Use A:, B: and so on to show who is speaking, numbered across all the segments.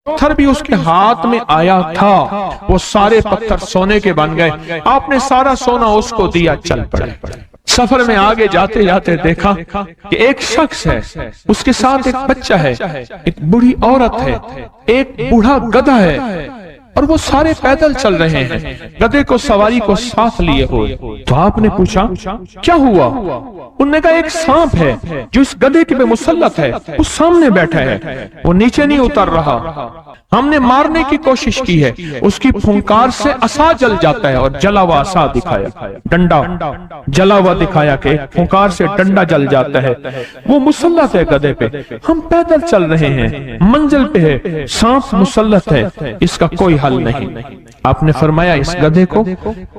A: پتھر بھی اس کے ہاتھ میں آیا تھا وہ سارے پتھر سونے کے بن گئے، آپ نے سارا سونا اس کو دیا، چل پڑے۔ سفر میں آگے جاتے جاتے دیکھا کہ ایک شخص ہے، اس کے ساتھ ایک بچہ ہے، ایک بوڑھی عورت ہے، ایک بوڑھا گدھا ہے، اور وہ سارے پیدل چل رہے ہیں، گدھے کو سواری کو ساتھ لیے ہوئے۔ تو آپ نے پوچھا کیا ہوا؟ انہوں نے کہا ایک سانپ ہے جو اس گدھے کے پہ مسلط ہے، وہ سامنے بیٹھا ہے، وہ نیچے نہیں اتر رہا، ہم نے مارنے کی کوشش کی ہے، اس کی پھنکار سے عصا جل جاتا ہے، اور جلا ہوا عصا دکھایا، ڈنڈا جلا ہوا دکھایا کہ پھنکار سے ڈنڈا جل جاتا ہے، وہ مسلط ہے گدھے پہ، ہم پیدل چل رہے ہیں، منزل پہ ہے، سانپ مسلط ہے، اس کا کوئی حل نہیں۔ آپ نے فرمایا اس گدھے کو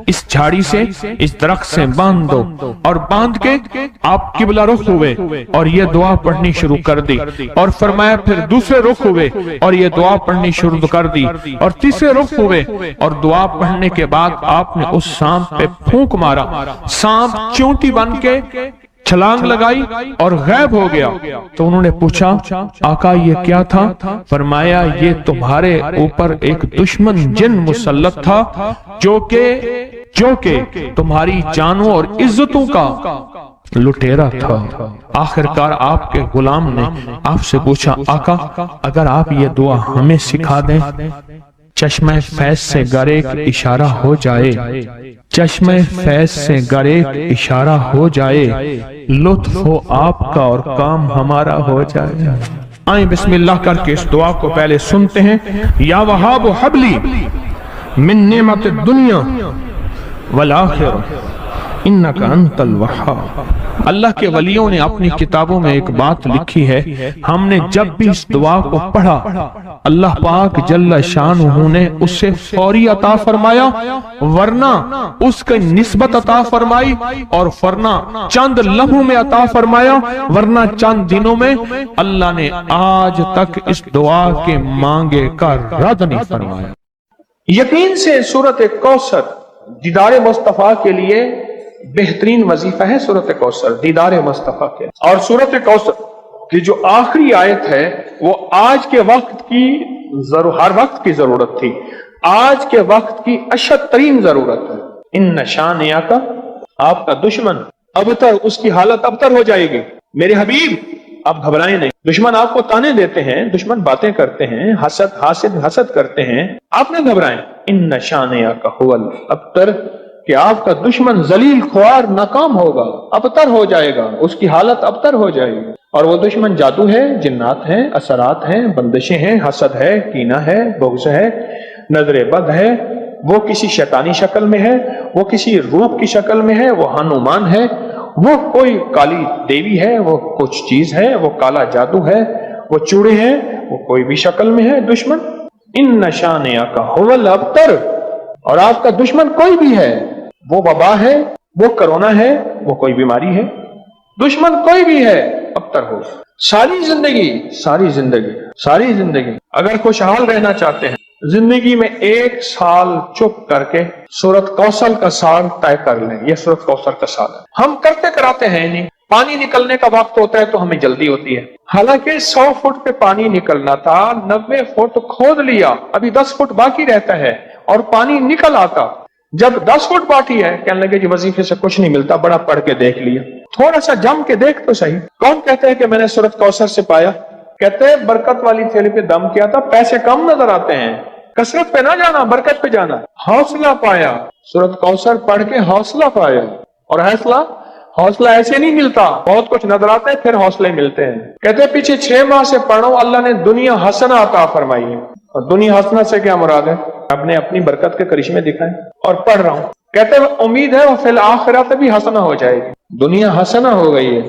A: اس جھاڑی سے، اس درخت سے باندھ دو، اور باندھ کے آپ قبلہ رخ ہوئے اور یہ دعا پڑھنی شروع کر دی، اور فرمایا پھر دوسرے رخ ہوئے اور یہ دعا پڑھنی شروع کر دی، اور تیسرے رخ ہوئے اور دعا پڑھنے کے بعد آپ نے اس سانپ پہ پھونک مارا، سانپ چونٹی بن کے چھلانگ لگائی اور غائب ہو گیا۔ تو انہوں نے پوچھا آقا یہ کیا تھا؟ فرمایا یہ تمہارے اوپر ایک دشمن جن مسلط تھا جو کہ تمہاری جانوں اور عزتوں کا لٹیرا تھا۔ آخرکار آپ کے غلام نے آپ سے پوچھا آقا اگر آپ یہ دعا ہمیں سکھا دیں، چشمہ فیض سے گر ایک اشارہ ہو جائے، چشمہ فیض سے گر ایک اشارہ ہو جائے، لطف ہو آپ کا اور کام ہمارا ہو جائے۔ آئیں بسم اللہ کر کے اس دعا کو پہلے سنتے ہیں۔ یا وہاب حبلی من نعمت الدنیا والآخرہ انک انت الوہاب۔ اللہ کے ولیوں نے اپنی کتابوں میں ایک بات لکھی ہے، ہم نے جب بھی اس دعا کو پڑھا اللہ پاک جل شانہ نے اسے فوری عطا فرمایا، ورنہ اس کی نسبت عطا فرمائی، اور ورنہ چند لمحوں میں عطا فرمایا، ورنہ چند دنوں میں۔ اللہ نے آج تک اس دعا کے مانگے کا رد نہیں فرمایا۔ یقین سے سورۃ کوثر دیدار مصطفیٰ کے لیے بہترین وظیفہ ہے، سورۃ کوثر دیدار مصطفیٰ کے، اور سورۃ کوثر کی جو آخری آیت ہے وہ آج کے وقت کی ہر وقت کی ضرورت تھی، آج کے وقت کی اشد ترین ضرورت ہے۔ ان شانئک آپ کا دشمن ابتر، اس کی حالت ابتر ہو جائے گی۔ میرے حبیب آپ گھبرائیں نہیں، دشمن آپ کو تانے دیتے ہیں، دشمن باتیں کرتے ہیں، حسد کرتے ہیں، آپ نہ گھبرائیں۔ ان شانئک هو الابتر، کہ آپ کا دشمن ذلیل خوار ناکام ہوگا، ابتر ہو جائے گا، اس کی حالت ابتر ہو جائے گی۔ اور وہ دشمن جادو ہے، جنات ہیں، اثرات ہیں، بندشیں ہیں، حسد ہے، کینہ ہے، بغض ہے، نظر بد ہے، وہ کسی شیطانی شکل میں ہے، وہ کسی روح کی شکل میں ہے، وہ ہنومان ہے، وہ کوئی کالی دیوی ہے، وہ کچھ چیز ہے، وہ کالا جادو ہے، وہ چوڑے ہیں، وہ کوئی بھی شکل میں ہے دشمن۔ ان شانئک هو الابتر، اور آپ کا دشمن کوئی بھی ہے، وہ وبا ہے، وہ کرونا ہے، وہ کوئی بیماری ہے، دشمن کوئی بھی ہے ابتر ہو۔ ساری زندگی اگر خوشحال رہنا چاہتے ہیں، زندگی میں ایک سال چپ کر کے سورۃ کوثر کا سال طے کر لیں۔ یہ سورۃ کوثر کا سال ہے، ہم کرتے کراتے ہیں نہیں، پانی نکلنے کا وقت ہوتا ہے تو ہمیں جلدی ہوتی ہے، حالانکہ 100 فٹ پہ پانی نکلنا تھا، 90 فٹ کھود لیا، ابھی 10 فٹ باقی رہتا ہے اور پانی نکل آتا۔ جب 10 فٹ باقی ہے کہنے لگے جی وظیفے سے کچھ نہیں ملتا، بڑا پڑھ کے دیکھ لیا، تھوڑا سا جم کے دیکھ تو صحیح۔ کون کہتے ہیں کہ میں نے سورۃ کوثر سے پایا؟ کہتے ہیں برکت والی تھیلی پہ دم کیا تھا، پیسے کم نظر آتے ہیں، کثرت پہ نہ جانا، برکت پہ جانا، حوصلہ پایا، سورۃ کوثر پڑھ کے حوصلہ پایا۔ اور حوصلہ ایسے نہیں ملتا، بہت کچھ نظر آتا ہے پھر حوصلے ملتے ہیں۔ کہتے ہیں پیچھے 6 ماہ سے پڑھ رہا ہوں، اللہ نے دنیا حسنہ عطا فرمائی ہے، اور دنیا حسنہ سے کیا مراد ہے؟ اب نے اپنی برکت کے کرشمے دکھائے اور پڑھ رہا ہوں۔ کہتے ہیں امید ہے وفی الآخرۃ بھی حسنہ ہو جائے گی، دنیا حسنہ ہو گئی ہے،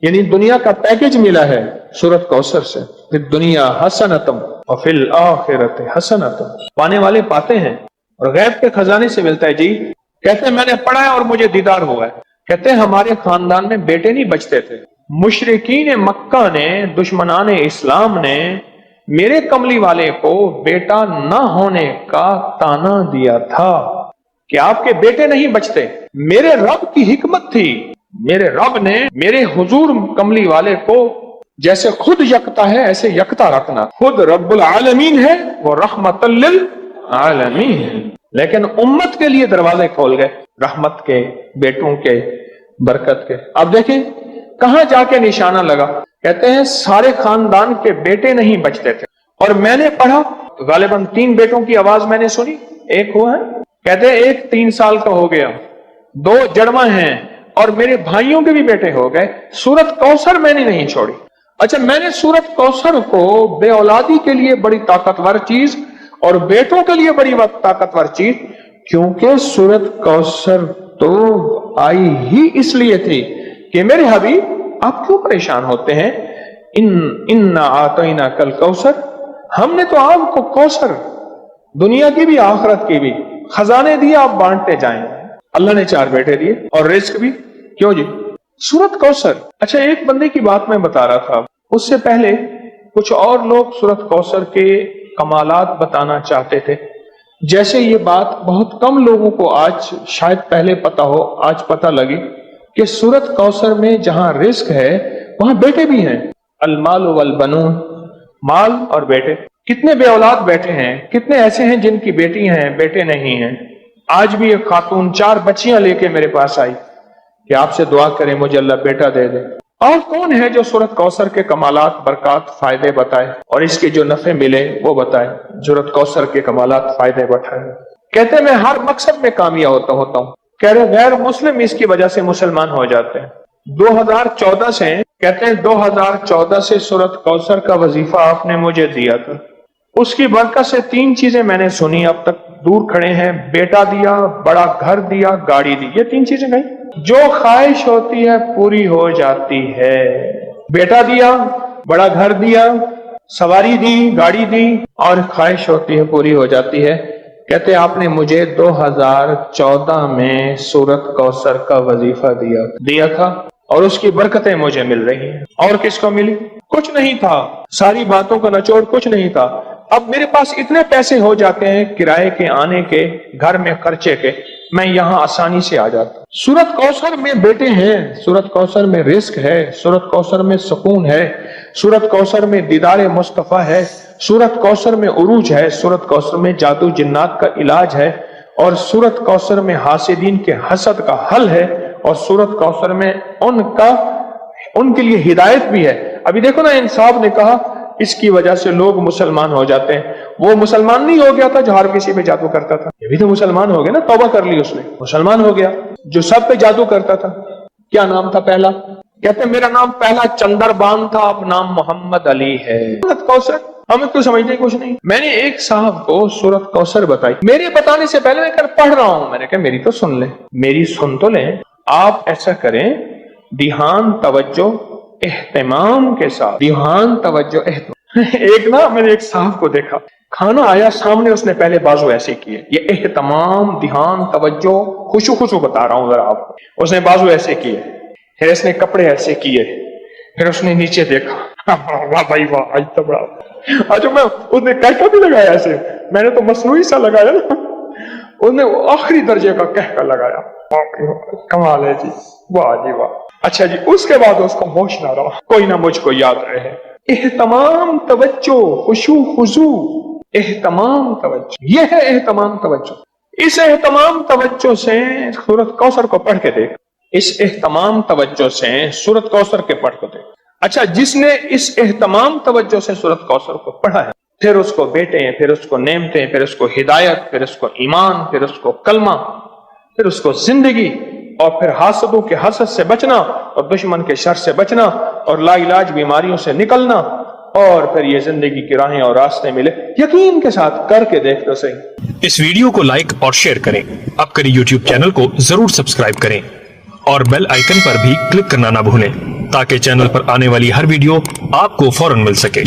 A: یعنی دنیا کا پیکج ملا ہے سورۃ کوثر سے، دنیا حسنۃ وفی الآخرۃ حسنۃ، پانے والے پاتے ہیں اور غیب کے خزانے سے ملتا ہے۔ جی کہتے ہیں میں نے پڑھا ہے اور مجھے دیدار ہوا ہے۔ کہتے ہیں ہمارے خاندان میں بیٹے نہیں بچتے تھے، مشرکین مکہ نے، دشمنان اسلام نے میرے کملی والے کو بیٹا نہ ہونے کا تانا دیا تھا کہ آپ کے بیٹے نہیں بچتے۔ میرے رب کی حکمت تھی، میرے رب نے میرے حضور کملی والے کو जैसे खुद यकता है ऐसे यकता रखना। खुद रब्बुल आलमीन है, वो रहमतल लिल आलमीन है, लेकिन उम्मत के लिए दरवाजे खोल गए रहमत के, बेटों के, बरकत के। अब देखें कहां जाके निशाना लगा। कहते हैं सारे खानदान के बेटे नहीं बचते थे, और मैंने पढ़ा गालिबन 3 बेटों की आवाज मैंने सुनी। एक हुआ है, कहते हैं एक 3 साल का हो गया, 2 जड़वा हैं, और मेरे भाइयों के भी बेटे हो गए। सूरत कौसर मैंने नहीं छोड़ी। अच्छा, मैंने सूरत कौसर को बे औलादी के लिए बड़ी ताकतवर चीज और बेटों के लिए बड़ी ताकतवर चीज, क्योंकि सूरत कौसर तो आई ही इसलिए थी कि मेरे हबीब आप क्यों परेशान होते हैं। इन्ना आतैना कल कौसर, हमने तो आपको कौसर दुनिया की भी आखिरत की भी खजाने दिए, आप बांटते जाएं। अल्लाह ने 4 बेटे दिए और रिस्क भी। क्यों जी? सूरत कौसर। अच्छा, एक बंदे की बात मैं बता रहा था, उससे पहले कुछ और लोग सूरत कौसर के कमालात बताना चाहते थे। जैसे ये बात बहुत कम लोगों को आज शायद पहले पता हो, आज पता लगी कि सूरत कौसर में जहां रिस्क है वहां बेटे भी हैं। अलमाल वल बनून, माल और बेटे। कितने बे औलाद बैठे हैं, कितने ऐसे हैं जिनकी बेटी हैं बेटे नहीं हैं। आज भी एक खातून 4 बच्चियां लेके मेरे पास आई कि आपसे दुआ करें मुझे अल्लाह बेटा दे दे। और कौन है जो सूरत कौसर के कमालात, बरकत, फायदे बताए और इसके जो नफे मिले वो बताए। सूरत कौसर के कमालात, फायदे बताए। कहते मैं हर मकसद में कामयाब होता हूँ। कह रहे गैर मुस्लिम इसकी वजह से मुसलमान हो जाते हैं। 2014 से, कहते हैं 2014 से सूरत कौसर का वजीफा आपने मुझे दिया था। उसकी बरकत से 3 चीजें मैंने सुनी। अब तक दूर खड़े हैं, बेटा दिया, बड़ा घर दिया, गाड़ी दी। ये 3 चीजें गई। जो ख्वाहिश होती है पूरी हो जाती है। बेटा दिया, बड़ा घर दिया, सवारी दी, गाड़ी दी, और ख्वाहिश होती है पूरी हो जाती है। कहते आपने मुझे 2014 में सूरत कौसर का वजीफा दिया था, और उसकी बरकतें मुझे मिल रही हैं। और किसको मिली? कुछ नहीं था, सारी बातों का निचोड़ कुछ नहीं था। अब मेरे पास इतने पैसे हो जाते हैं किराए के, आने के, घर में खर्चे के, मैं यहां आसानी से आ जाता। सूरत कौसर में बेटे हैं, सूरत कौसर में रिस्क है, सूरत कौसर में सुकून है, सूरत कौसर में दीदार मुस्तफा है, सूरत कौसर में उरूज है, सूरत कौसर में जादू जिन्नात का इलाज है, और सूरत कौसर में हासिदीन के हसद का हल है, और सूरत कौसर में उनके लिए हिदायत भी है। अभी देखो ना, इंसाफ ने कहा इसकी वजह से लोग मुसलमान हो जाते हैं। वो मुसलमान नहीं हो गया था जो हर किसी पे जादू करता था, ये भी तो मुसलमान हो गया ना, तौबा कर ली उसने, मुसलमान हो गया। जो सब पे जादू करता था, क्या नाम था पहला? कहते मेरा नाम पहला चंदरबान था, अब नाम मोहम्मद अली है। सूरत कौसर हमें तो समझने कुछ नहीं। मैंने एक साहब को सूरत कौसर बताई, मेरे बताने से पहले मैं पढ़ रहा हूं, मैंने कहा मेरी तो सुन ले, मेरी सुन तो ले। आप ऐसा करें, ध्यान, तवज्जो, एहतमाम के साथ, ध्यान, तवज्जो, एहतमाम। एक ना मैंने एक साहब को देखा, खाना आया सामने, उसने पहले बाजू ऐसे किए, ये एहतमाम, ध्यान, तवज्जो, खुशू बता रहा हूं जरा आपको। उसने बाजू ऐसे किए, फिर इसने कपड़े ऐसे किए, फिर उसने नीचे देखा, वाह भाई वाह, आज तो बड़ा। अच्छा, मैं उसने कहका भी लगाया ऐसे, मैंने तो मसनूई सा लगाया ना, उसने आखिरी दर्जे का कहका लगाया। कमाल है जी, वाह जी वाह। अच्छा जी, उसके बाद उसको होश ना रहा, कोई ना मुझको याद रहे। एहतमाम, तवज्जो, खुशू खुजू, एहतमाम, तवज्जो, ये है एहतमाम, तवज्जो। इस एहतमाम तवज्जो से सूरत कौसर को पढ़ के देख, इस एहतमाम तवज्जो से सूरत कौसर के पढ़ को देख। अच्छा, जिसने इस एहतमाम तवज्जो से सूरत कौसर को पढ़ा है, फिर उसको बेटे, फिर उसको नेमते, फिर उसको हिदायत, फिर उसको ईमान, फिर उसको कलमा, फिर उसको जिंदगी, और फिर हासदों के हसद से बचना, और दुश्मन के शर से बचना, और लाइलाज बीमारियों से निकलना, और फिर ये जिंदगी की राहें और रास्ते मिले। यकीन के साथ करके देख तो सही।
B: इस वीडियो को लाइक और शेयर करें। अपकरी यूट्यूब चैनल को जरूर सब्सक्राइब करें और बेल आइकन पर भी क्लिक करना ना भूलें, ताकि चैनल पर आने वाली हर वीडियो आपको फौरन मिल सके।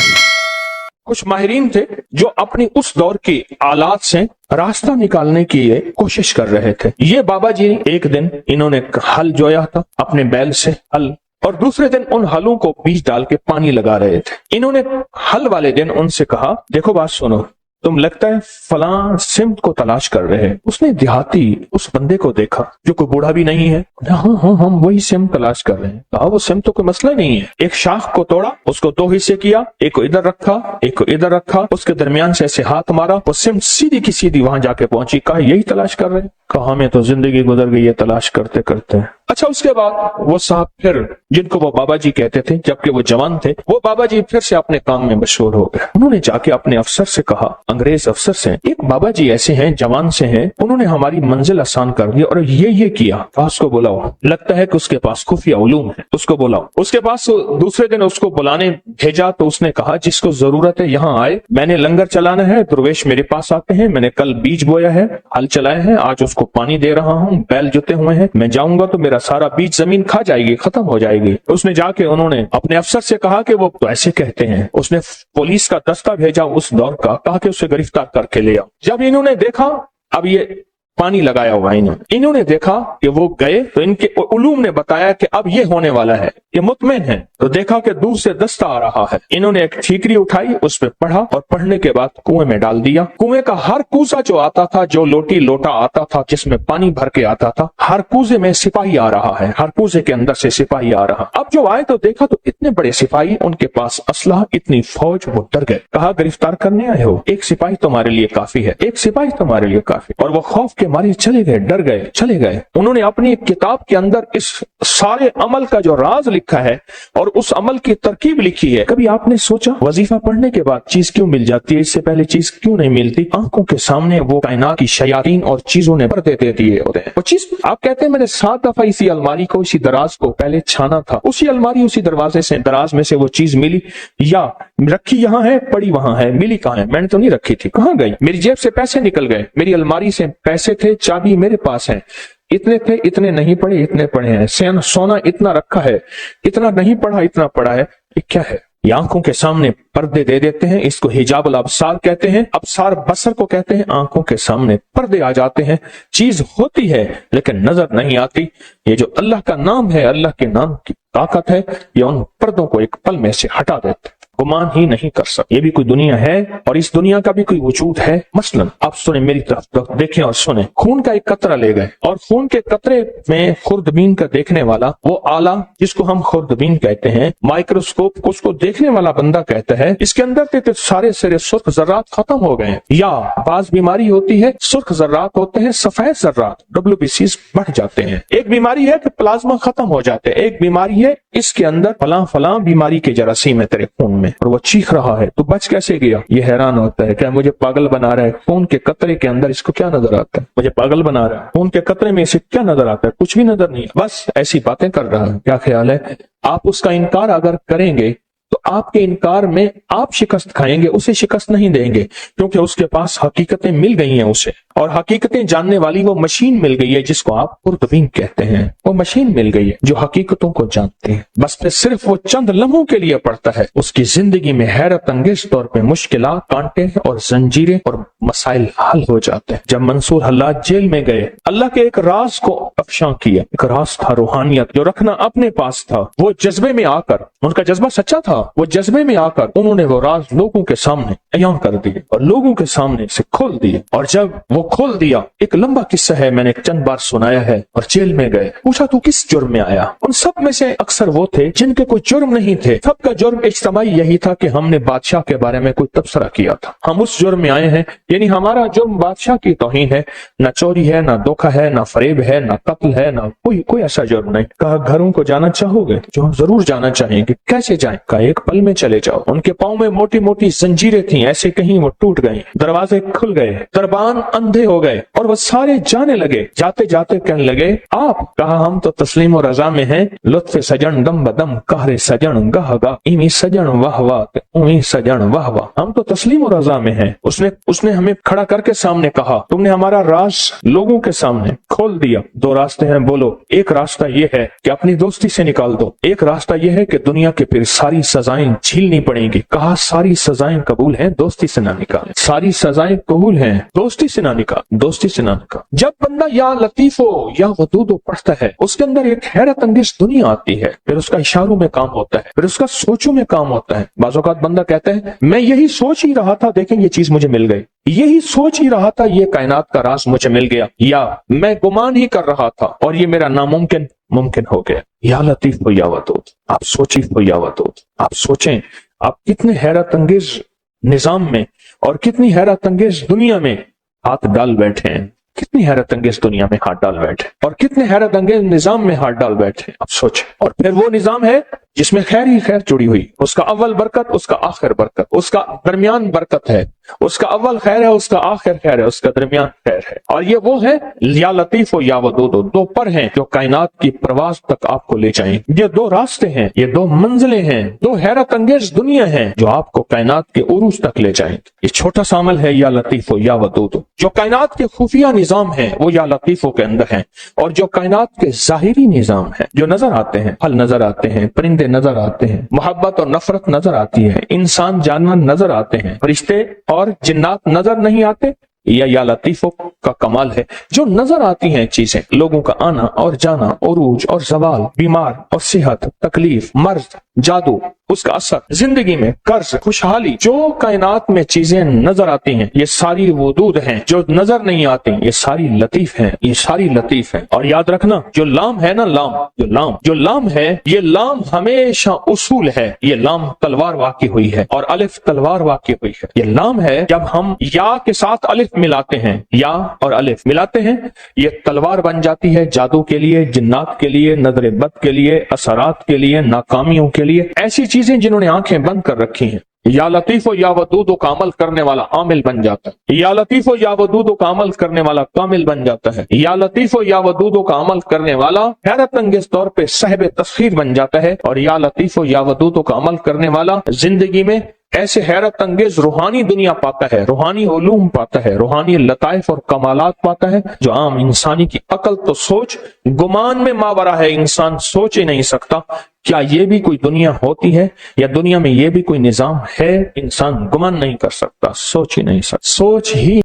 A: कुछ माहिरीन थे जो अपनी उस दौर की आलात से रास्ता निकालने की कोशिश कर रहे थे। ये बाबा जी एक दिन इन्होंने हल जोया था अपने बैल से हल, और दूसरे दिन उन हलों को बीज डाल के पानी लगा रहे थे। इन्होंने हल वाले दिन उनसे कहा, देखो बात सुनो,
C: तुम लगता है फलां सिमत को तलाश कर रहे हैं। उसने देहाती उस बंदे को देखा जो कोई बूढ़ा भी नहीं है। हाँ हाँ हम वही सिमत तलाश कर रहे हैं। कहा वो सिमत तो कोई मसला नहीं है। एक शाख को तोड़ा, उसको 2 हिस्से किया, एक को इधर रखा, एक को इधर रखा, उसके दरमियान से ऐसे हाथ मारा, वो सिमत सीधी की सीधी वहां जाके पहुंची। कहा यही तलाश कर रहे हैं। कहा हमें तो जिंदगी गुजर गई है तलाश करते करते। अच्छा, उसके बाद वो साहब फिर, जिनको वो बाबा जी कहते थे जबकि वो जवान थे, वो बाबा जी फिर से अपने काम में मशहूर हो गए। उन्होंने जाके अपने अफसर से कहा, अंग्रेज अफसर से, एक बाबा जी ऐसे हैं, जवान से हैं, उन्होंने हमारी मंजिल आसान कर दी और ये किया। कहा उसको बुलाओ, लगता है कि उसके पास खुफिया उलूम है, उसको बुलाओ। उसके पास दूसरे दिन उसको बुलाने भेजा तो उसने कहा जिसको जरूरत है यहाँ आए, मैंने लंगर चलाना है, दुर्वेश मेरे पास आते हैं, मैंने कल बीज बोया है, हल चलाया है, आज उसको पानी दे रहा हूँ, बैल जुते हुए हैं, मैं जाऊंगा तो मेरा सारा बीज जमीन खा जाएगी, खत्म हो जाएगी। उसने जाके उन्होंने अपने अफसर से कहा कि वो तो ऐसे कहते हैं। उसने पुलिस का दस्ता भेजा उस दौर का, कहा कि उसे गिरफ्तार करके ले आओ। जब इन्होंने देखा, अब ये पानी लगाया हुआ इन्होंने देखा कि वो गए तो इनके उलूम ने बताया कि अब ये होने वाला है, ये मुतमिन है। तो देखा कि दूर से दस्ता आ रहा है। इन्होंने एक ठीकरी उठाई, उस पर पढ़ा और पढ़ने के बाद कुएं में डाल दिया। कुएं का हर कूजा जो आता था, जो लोटी लोटा आता था जिसमें पानी भर के आता था, हर कूजे में सिपाही आ रहा है, हर कूजे के अंदर से सिपाही आ रहा। अब जो आए तो देखा तो इतने बड़े सिपाही, उनके पास असलहा, इतनी फौज, वो डर गए। कहा गिरफ्तार करने आए हो, एक सिपाही तुम्हारे लिए काफी है, एक सिपाही तुम्हारे लिए काफी। और वो खौफ के मारे चले गए, डर गए, चले गए। उन्होंने अपनी किताब के अंदर इस सारे अमल का जो राज लिखा है और उस अमल की तरकीब लिखी है। कभी आपने सोचा वजीफा पढ़ने के बाद चीज क्यों मिल जाती है, इससे पहले चीज क्यों नहीं मिलती? आंखों के सामने वो कायनात की शयातीन और चीजों ने पर्दे दे दिए होते हैं। वो चीज आप कहते हैं मैंने 7 दफा इसी अलमारी को, इसी दराज को पहले छाना था, उसी अलमारी उसी दरवाजे से दराज में से वो चीज मिली, या रखी यहाँ है, पड़ी वहां है, मिली कहाँ है? मैंने तो नहीं रखी थी, कहाँ गई? मेरी जेब से पैसे निकल गए, मेरी अलमारी से पैसे थे, चाबी मेरे पास है, इतने थे, इतने नहीं पड़े, इतने पड़े हैं, सोना इतना रखा है, इतना नहीं पड़ा, इतना पड़ा है, ये क्या है? ये आंखों के सामने पर्दे दे देते हैं। इसको हिजाबुल अब्सार कहते हैं, अब्सार बसर को कहते हैं। आंखों के सामने पर्दे आ जाते हैं, चीज होती है लेकिन नजर नहीं आती। ये जो अल्लाह का नाम है, अल्लाह के नाम की ताकत है, ये उन पर्दों को एक पल में से हटा देते हैं, गुमान ही नहीं कर सकते। ये भी कोई दुनिया है और इस दुनिया का भी कोई वजूद है। मसलन आप सुने, मेरी तरफ देखें और सुने। खून का एक कतरा ले गए और खून के कतरे में खुर्दबीन का देखने वाला, वो आला जिसको हम खुर्दबीन कहते हैं, माइक्रोस्कोप उसको देखने वाला बंदा कहता है इसके अंदर के सारे सिरे सुर्ख जर्रात खत्म हो गए। या बाज बीमारी होती है, सुर्ख जर्रात होते हैं, सफेद जर्रात WBCs बढ़ जाते हैं। एक बीमारी है कि प्लाज्मा खत्म हो जाते हैं, एक बीमारी है इसके अंदर फलां फलां बीमारी के जरासीम है तेरे खून में, और वो चीख रहा है, तो बच कैसे गया? ये हैरान होता है, क्या मुझे पागल बना रहा है? खून के कतरे के अंदर इसको क्या नजर आता है? मुझे पागल बना रहा है, खून के कतरे में इसे क्या नजर आता है? कुछ भी नजर नहीं, बस ऐसी बातें कर रहा है। क्या ख्याल है? आप उसका इनकार अगर करेंगे तो आपके इनकार में आप शिकस्त खाएंगे, उसे शिकस्त नहीं देंगे, क्योंकि उसके पास हकीकतें मिल गई हैं उसे, और हकीकतें जानने वाली वो मशीन मिल गई है जिसको आप खुर्दबीन कहते हैं। वो मशीन मिल गई है जो हकीकतों को जानती है, बस फिर सिर्फ वो चंद लम्हों के लिए पढ़ता है। उसकी जिंदगी में हैरत अंगेज तौर पे मुश्किलात, कांटे और जंजीरें और मसाइल हल हो जाते हैं। जब मंसूर हल्लाज जेल में गए, अल्लाह के एक राज को अफशां किया। एक राज था रूहानियत, जो रखना अपने पास था। वो जज्बे में आकर, उनका जज्बा सच्चा था, वो जज्बे में आकर उन्होंने वो राज लोगों के सामने अयां कर दिए और लोगों के सामने से खोल दिए। और जब वो खोल दिया, एक लंबा किस्सा है, मैंने चंद बार सुनाया है। और जेल में गए, पूछा तू किस जुर्म में आया? उन सब में से अक्सर वो थे जिनके कोई जुर्म नहीं थे। सबका जुर्म इज्तिमाई यही था कि हमने बादशाह के बारे में कोई तबसरा किया था, हम उस जुर्म में आए हैं। यानी हमारा जुर्म बादशाह की तौहीन है, ना चोरी है, ना धोखा है, ना फरेब है, ना कत्ल है, ना कोई ऐसा जुर्म नहीं। कहा घरों को जाना चाहोगे? जो हम जरूर जाना चाहेंगे। कैसे जाएं? का एक पल में चले जाओ। उनके पाँव में मोटी मोटी जंजीरें थी, ऐसे कहीं वो टूट गई, दरवाजे खुल गए, दरबान अंधे हो गए और वो सारे जाने लगे। जाते जाते कहने लगे आप? कहा हम तो तस्लीम और रजा में हैं। लुत्फ सजन दम बदम, कहरे सजन गह गा, इमी सजन वाह वाह, उमी सजन वाह वाह। हम तो तस्लीम और रजा में हैं। उसने हमें खड़ा करके सामने कहा, तुमने हमारा राज लोगों के सामने खोल दिया। 2 रास्ते हैं, बोलो। एक रास्ता ये है कि अपनी दोस्ती से निकाल दो, एक रास्ता ये है कि दुनिया के फिर सारी सजाएं झीलनी पड़ेंगी। कहा सारी सजाएं कबूल हैं, दोस्ती से ना निकाल। सारी सजाएं कबूल हैं, दोस्ती से ना निकाल, दोस्ती से ना निकाल। जब बंदा या लतीफो या वदूदो पढ़ता है, उसके अंदर एक हैरत अंगेज दुनिया आती है, फिर उसका इशारों में काम होता है, फिर उसका सोचों में काम होता है। बाज़ औक़ात बंदा कहता है मैं यही सोच ही रहा था, देखें ये चीज मुझे मिल गई, यही सोच ही रहा था, ये कायनात का राज मुझे मिल गया, या मैं गुमान ही कर रहा था और ये मेरा नामुमकिन मुमकिन हो गया। या लतीफ हो या वदूद, आप सोचिए हो या वदूद, आप सोचें आप कितने हैरत अंगेज निजाम में और कितनी हैरत अंगेज दुनिया में हाथ डाल बैठे हैं, कितनी हैरत अंगेज दुनिया में हाथ डाल बैठे और कितने हैरत अंगेज निजाम में हाथ डाल बैठे। आप सोचें। और फिर वो निजाम है जिसमें खैर ही खैर जुड़ी हुई, उसका अव्वल बरकत, उसका आखिर बरकत, उसका दरमियान बरकत है, उसका अव्वल खैर है, उसका आखिर खैर है, उसका दरमियान खैर है। और ये वो है या लतीफ या वदूद, दो पर हैं जो कायनात की प्रवास तक आपको ले जाएंगे। ये दो रास्ते हैं, ये दो मंजिलें हैं, दो हैरत अंगेज दुनिया हैं जो आपको कायनात के उरूज तक ले जाएंगे। ये छोटा सा अमल है या लतीफ या वदूद। जो कायनात के खुफिया निजाम है वो या लतीफों के अंदर है, और जो कायनात के जाहिरी निजाम है, जो नजर आते हैं, फल नजर आते हैं, परिंदे नजर आते हैं, मोहब्बत और नफरत नजर आती है, इंसान जानवर नजर आते हैं, फरिश्ते और जिन्नात नजर नहीं आते, या लतीफों का कमाल है। जो नजर आती हैं चीजें, लोगों का आना और जाना, उरूज और जवाल, बीमार और सेहत, तकलीफ, मर्ज, जादू, उसका असर, जिंदगी में कर्ज, खुशहाली, जो कायनात में चीजें नजर आती हैं ये सारी वदूद हैं। जो नजर नहीं आती ये सारी लतीफ हैं, ये सारी लतीफ हैं। और याद रखना जो लाम है ना, जो लाम है, ये लाम हमेशा उसूल है। ये लाम तलवार वाक़ई हुई है और अलिफ तलवार वाक़ई हुई है। ये लाम है जब हम या के साथ अलिफ मिलाते हैं, या और अलिफ मिलाते हैं, ये तलवार बन जाती है जादू के लिए, जिन्नात के लिए, नजर बद के लिए, असरात के लिए, नाकामियों के लिए, ऐसी चीजें जिन्होंने आंखें बंद कर रखी हैं। या लतीफो या वदूदो का अमल करने वाला आमिल बन जाता है। या लतीफो या वदूदो का अमल करने वाला कामिल बन जाता है। या लतीफो या वदूदो का अमल करने वाला हैरत अंगेज तौर पे साहिब तस्खीर बन जाता है। और या लतीफो या वदूदो का अमल करने वाला जिंदगी में ऐसे हैरत अंगेज रूहानी दुनिया पाता है, रूहानी उलूम पाता है, रूहानी लताइफ और कमालात पाता है जो आम इंसानी की अकल तो सोच गुमान में मावरा है। इंसान सोच ही नहीं सकता क्या ये भी कोई दुनिया होती है, या दुनिया में ये भी कोई निजाम है। इंसान गुमान नहीं कर सकता, सोच ही नहीं सकता, सोच ही